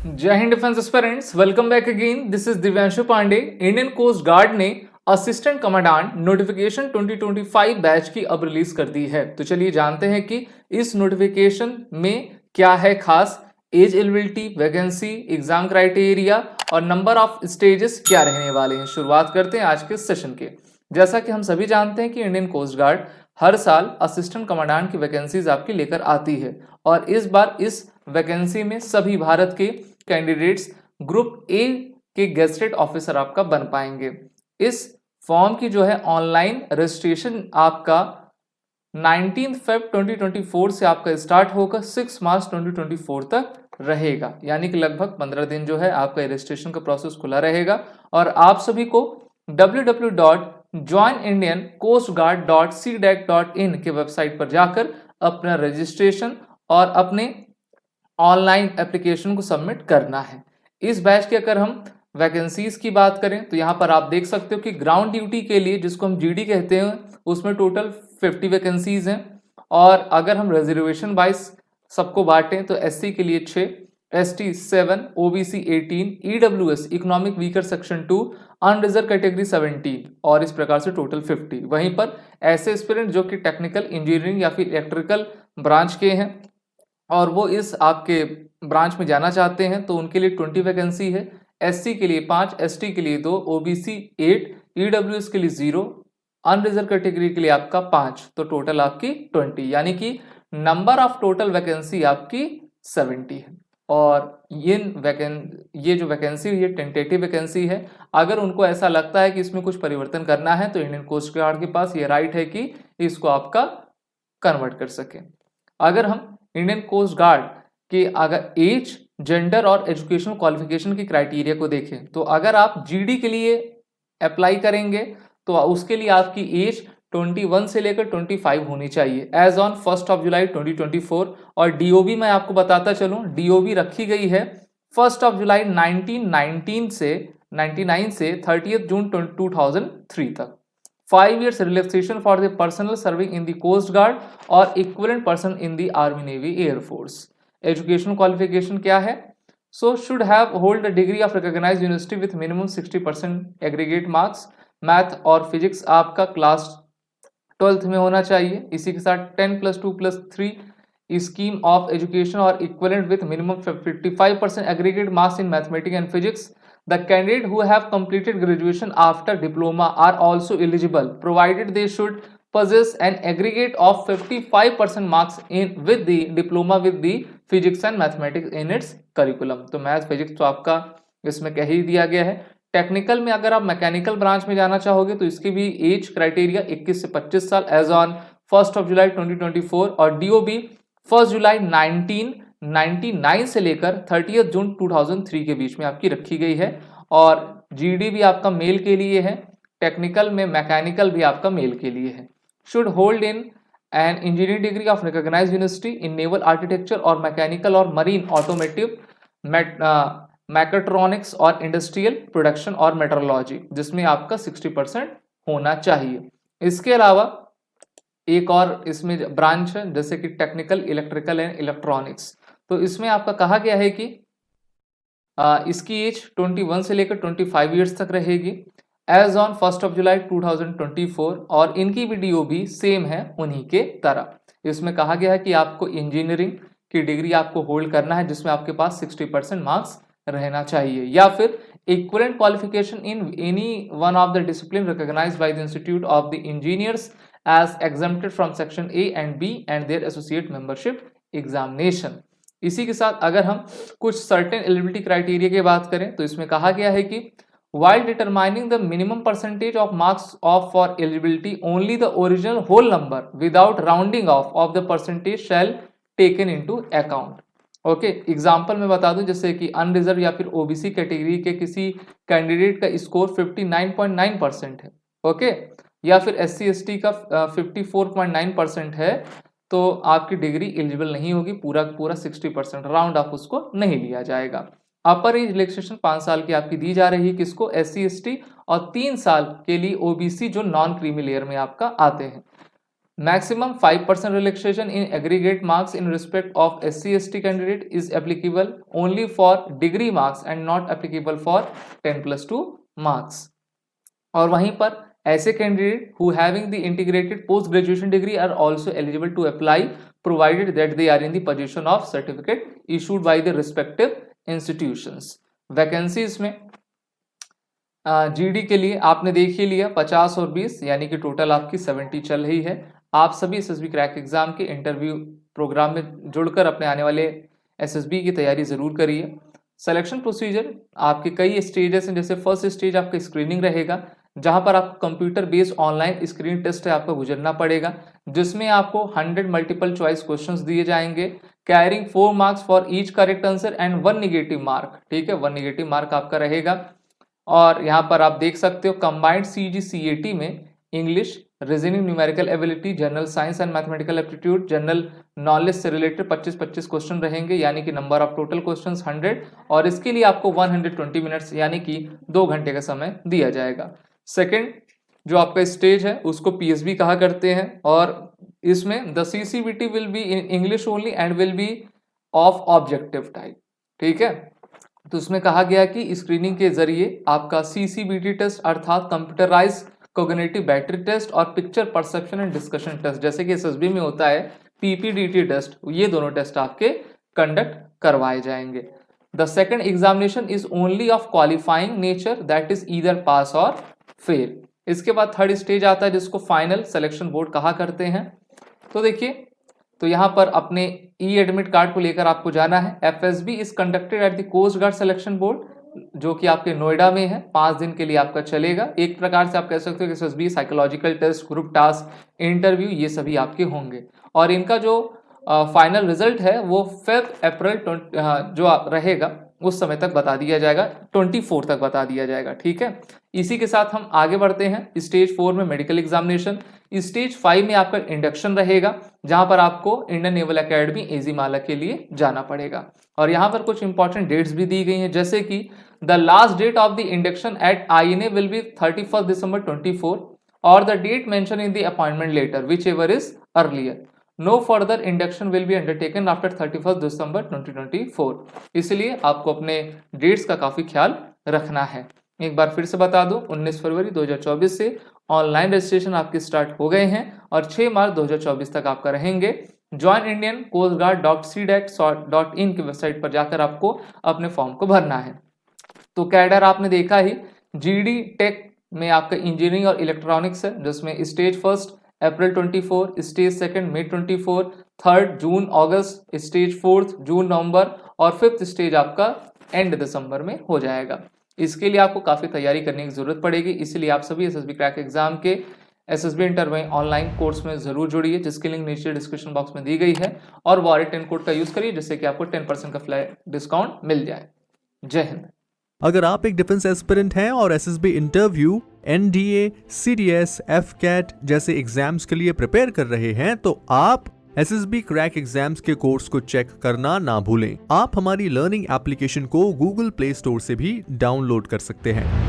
जय हिंद defence aspirants, welcome back again. This is Divyanshu Pandey. Indian coast guard ने assistant commandant notification 2025 batch की अब रिलीज कर दी है। तो चलिए जानते हैं कि इस नोटिफिकेशन में क्या है खास। As eligibility, vacancy, exam criteria और नंबर ऑफ स्टेजेस क्या रहने वाले हैं। शुरुआत करते हैं आज के सेशन के। जैसा कि हम सभी जानते हैं कि इंडियन कोस्ट गार्ड हर साल असिस्टेंट कमांडेंट की वैकेंसीज आपकी लेकर आती है और इस बार इस वैकेंसी में सभी भारत के कैंडिडेट्स ग्रुप ए के गेजेटेड ऑफिसर आपका बन पाएंगे। इस फॉर्म की जो है ऑनलाइन रजिस्ट्रेशन आपका 19 फेब 2024 से आपका स्टार्ट होकर 6 मार्च 2024 तक रहेगा, यानी कि लगभग 15 दिन जो है आपका रजिस्ट्रेशन का प्रोसेस खुला रहेगा। और आप सभी को www.joinindiancoastguard.cdac.in के वेबसाइट पर जाकर अपना रजिस्ट्रेशन और अपने ऑनलाइन एप्लीकेशन को सबमिट करना है। इस बैच की अगर हम वैकेंसीज की बात करें तो यहाँ पर आप देख सकते हो कि ग्राउंड ड्यूटी के लिए, जिसको हम जीडी कहते हैं, उसमें टोटल 50 वैकेंसीज हैं। और अगर हम रिजर्वेशन वाइज सबको बांटें तो एससी के लिए 6, ST 7, OBC 18, EWS economic weaker section 2, unreserve category 17 और इस प्रकार से टोटल 50। वहीं पर ऐसे एस्पिरेंट जो कि टेक्निकल, इंजीनियरिंग या फिर इलेक्ट्रिकल ब्रांच के हैं और वो इस आपके ब्रांच में जाना चाहते हैं तो उनके लिए 20 वैकेंसी है। एससी के लिए 5, एसटी के लिए 2, ओबीसी 8, ईडब्ल्यूएस के लिए 0, अनरिजर्व कैटेगरी के लिए आपका 5, तो टोटल आपकी 20, यानी कि नंबर ऑफ टोटल वैकेंसी आपकी 70 है। और ये जो वैकेंसी ये टेंटेटिव वैकेंसी है। अगर उनको ऐसा लगता है कि इसमें कुछ परिवर्तन करना है तो इंडियन कोस्ट गार्ड के पास ये राइट है कि इसको आपका कन्वर्ट कर सके। अगर हम इंडियन कोस्ट गार्ड के अगर एज, जेंडर और एजुकेशनल क्वालिफिकेशन की क्राइटेरिया को देखें तो अगर आप जीडी के लिए अप्लाई करेंगे तो उसके लिए आपकी एज 21 से लेकर 25 होनी चाहिए एज ऑन 1 जुलाई 2024। और डीओबी मैं आपको बताता चलूं, डीओबी रखी गई है 1 जुलाई 1999 से 30 जून 2003 तक। 5 years relaxation for the personnel serving in the Coast Guard और equivalent person in the Army, Navy, Air Force. Educational qualification क्या है? So should have hold a degree of recognized university with minimum 60% aggregate marks. Math और physics आपका class 12th में होना चाहिए। इसी के साथ 10+2+3 स्कीम ऑफ एजुकेशन और equivalent with minimum 55% aggregate marks in mathematics and physics. The candidate who have completed graduation after diploma are also eligible, provided they should possess an aggregate of 55% marks in with the diploma with the physics and mathematics in its curriculum. तो math physics तो आपका इसमें कह ही दिया गया है। Technical में अगर आप मैकेनिकल ब्रांच में जाना चाहोगे तो इसकी भी एज क्राइटेरिया 21 से 25 साल एज ऑन 1 जुलाई 2024 और डीओबी 1 जुलाई 1999 से लेकर 30 जून 2003 के बीच में आपकी रखी गई है। और जीडी भी आपका मेल के लिए है, टेक्निकल में मैकेनिकल भी आपका मेल के लिए है। Should hold in an engineering degree of recognised university in naval architecture और मैकेनिकल और मरीन ऑटोमेटिव, मैकेट्रॉनिक्स और इंडस्ट्रियल प्रोडक्शन और मेट्रोलॉजी, जिसमें आपका 60% होना चाहिए। इसके अलावा एक और इसमें ब्रांच है जैसे कि टेक्निकल, इलेक्ट्रिकल एंड इलेक्ट्रॉनिक्स। तो इसमें आपका कहा गया है कि इसकी एज 21 से लेकर 25 ईयर्स तक रहेगी एज ऑन 1 जुलाई 2024 और इनकी भी डीओबी सेम है उन्हीं के तरह। इसमें कहा गया है कि आपको इंजीनियरिंग की डिग्री आपको होल्ड करना है जिसमें आपके पास 60% मार्क्स रहना चाहिए, या फिर equivalent qualification in any one of the discipline recognised by the institute of the engineers as exempted from section A and B and their associate membership examination। इसी के साथ अगर हम कुछ certain eligibility criteria की बात करें तो इसमें कहा गया है कि while determining the minimum percentage of marks of for eligibility only the original whole number without rounding off of the percentage shall taken into account। Okay, example मैं बता दूं जैसे कि अनरिजर्व या फिर ओबीसी कैटेगरी के किसी कैंडिडेट का स्कोर 59.9% है, ओके, या फिर SC ST का 54.9% है तो आपकी डिग्री एलिजिबल नहीं होगी, पूरा पूरा 60% राउंड ऑफ उसको नहीं लिया जाएगा। अपर एज रिलैक्सेशन 5 साल की आपकी दी जा रही है किसको? SC ST और 3 साल के लिए OBC जो नॉन क्रीमी लेयर में आपका आते हैं। Maximum 5% relaxation in aggregate marks in respect of SC/ST candidate is applicable only for degree marks and not applicable for 10+2 marks. और वहीं पर ऐसे candidate who having the integrated post graduation degree are also eligible to apply provided that they are in the possession of certificate issued by the respective institutions. Vacancies में GD के लिए आपने देख ही लिया 50 और 20 यानी कि टोटल आपकी 70 चल रही है। आप सभी एसएसबी क्रैक एग्जाम के इंटरव्यू प्रोग्राम में जुड़कर अपने आने वाले एसएसबी की तैयारी जरूर करिए। सिलेक्शन प्रोसीजर आपके कई स्टेजेस हैं, जैसे फर्स्ट स्टेज आपका स्क्रीनिंग रहेगा, जहां पर आपको computer based online screen test है आपको गुजरना पड़ेगा, जिसमें आपको 100 मल्टीपल चॉइस क्वेश्चंस दिए जाएंगे, carrying 4 marks for each correct answer and 1 negative mark. ठीक है, 1 निगेटिव मार्क आपका रहेगा। और यहाँ पर आप देख सकते हो कंबाइंड सीजी सीएटी में English, reasoning, numerical ability, general science and mathematical aptitude, general knowledge से रिलेटेड 25-25 क्वेश्चन रहेंगे, यानी कि नंबर ऑफ टोटल क्वेश्चंस 100, और इसके लिए आपको 120 मिनट्स यानी कि 2 घंटे का समय दिया जाएगा। सेकंड जो आपका स्टेज है उसको पीएसबी कहा करते हैं, और इसमें the CCBT will be in English only and will be of objective type. ठीक है, तो उसमें कहा गया कि स्क्रीनिंग के जरिए आपका सीसीबीटी टेस्ट अर्थात कंप्यूटराइज कोग्निटिव बैटरी टेस्ट और picture perception and discussion test, जैसे कि एसएसबी में होता है पीपीडीटी टेस्ट, ये दोनों टेस्ट आपके कंडक्ट करवाए जाएंगे। The second examination is only of qualifying nature, that is either pass or fail. इसके बाद थर्ड स्टेज आता है जिसको फाइनल सिलेक्शन बोर्ड कहा करते हैं। तो देखिए, तो यहाँ पर अपने ई एडमिट कार्ड को लेकर आपको जाना है। FSB is conducted at the coast guard selection board, जो कि आपके नोएडा में है, 5 दिन के लिए आपका चलेगा। एक प्रकार से आप कह सकते हो कि FSB psychological test, group task, interview, ये सभी आपके होंगे। और इनका जो फाइनल रिजल्ट है वो अप्रैल जो रहेगा उस समय तक बता दिया जाएगा, 24 तक बता दिया जाएगा। ठीक है, इसी के साथ हम आगे बढ़ते हैं। स्टेज 4 में मेडिकल एग्जामिनेशन, स्टेज 5 में आपका इंडक्शन रहेगा, जहां पर आपको इंडियन नेवल एकेडमी एजीमाला के लिए जाना पड़ेगा। और यहाँ पर कुछ इंपॉर्टेंट डेट्स भी दी गई हैं, जैसे कि the last date of the induction at INA will be 31 December 24 और the date mention in the appointment letter whichever is earlier. No further induction will be undertaken after 31 December 2024। इसलिए आपको अपने dates का काफी ख्याल रखना है। एक बार फिर से बता दूं, 19 फरवरी 2024 से ऑनलाइन रजिस्ट्रेशन आपके स्टार्ट हो गए हैं और 6 मार्च 2024 तक आपका रहेंगे। ज्वाइन इंडियन कोस्ट गार्ड.cdac.in की वेबसाइट पर जाकर आपको अपने फॉर्म को भरना है। तो कैडर आपने देखा ही, जीडी टेक में आपका इंजीनियरिंग और इलेक्ट्रॉनिक्स है, जिसमें stage first April 24, stage second May 24, third June August, stage fourth June November और फिफ्थ स्टेज आपका एंड दिसंबर में हो जाएगा। इसके लिए आपको काफी तैयारी करने की जरूरत पड़ेगी, इसलिए आप सभी एसएसबी क्रैक एग्जाम के एसएसबी इंटरव्यू ऑनलाइन कोर्स में जरूर जुड़िए, जिसकी लिंक नीचे डिस्क्रिप्शन बॉक्स में दी गई है, और वॉरेट 10 कोड का यूज करिए जिससे कि आपको 10% का फ्लैट डिस्काउंट मिल जाए। जय हिंद। अगर आप एक डिफेंस एस्पिरेंट हैं और SSB interview, NDA, CDS, AFCAT जैसे एग्जाम्स के लिए प्रिपेयर कर रहे हैं, तो आप एसएसबी क्रैक एग्जाम्स के कोर्स को चेक करना ना भूलें। आप हमारी लर्निंग एप्लीकेशन को गूगल प्ले स्टोर से भी डाउनलोड कर सकते हैं।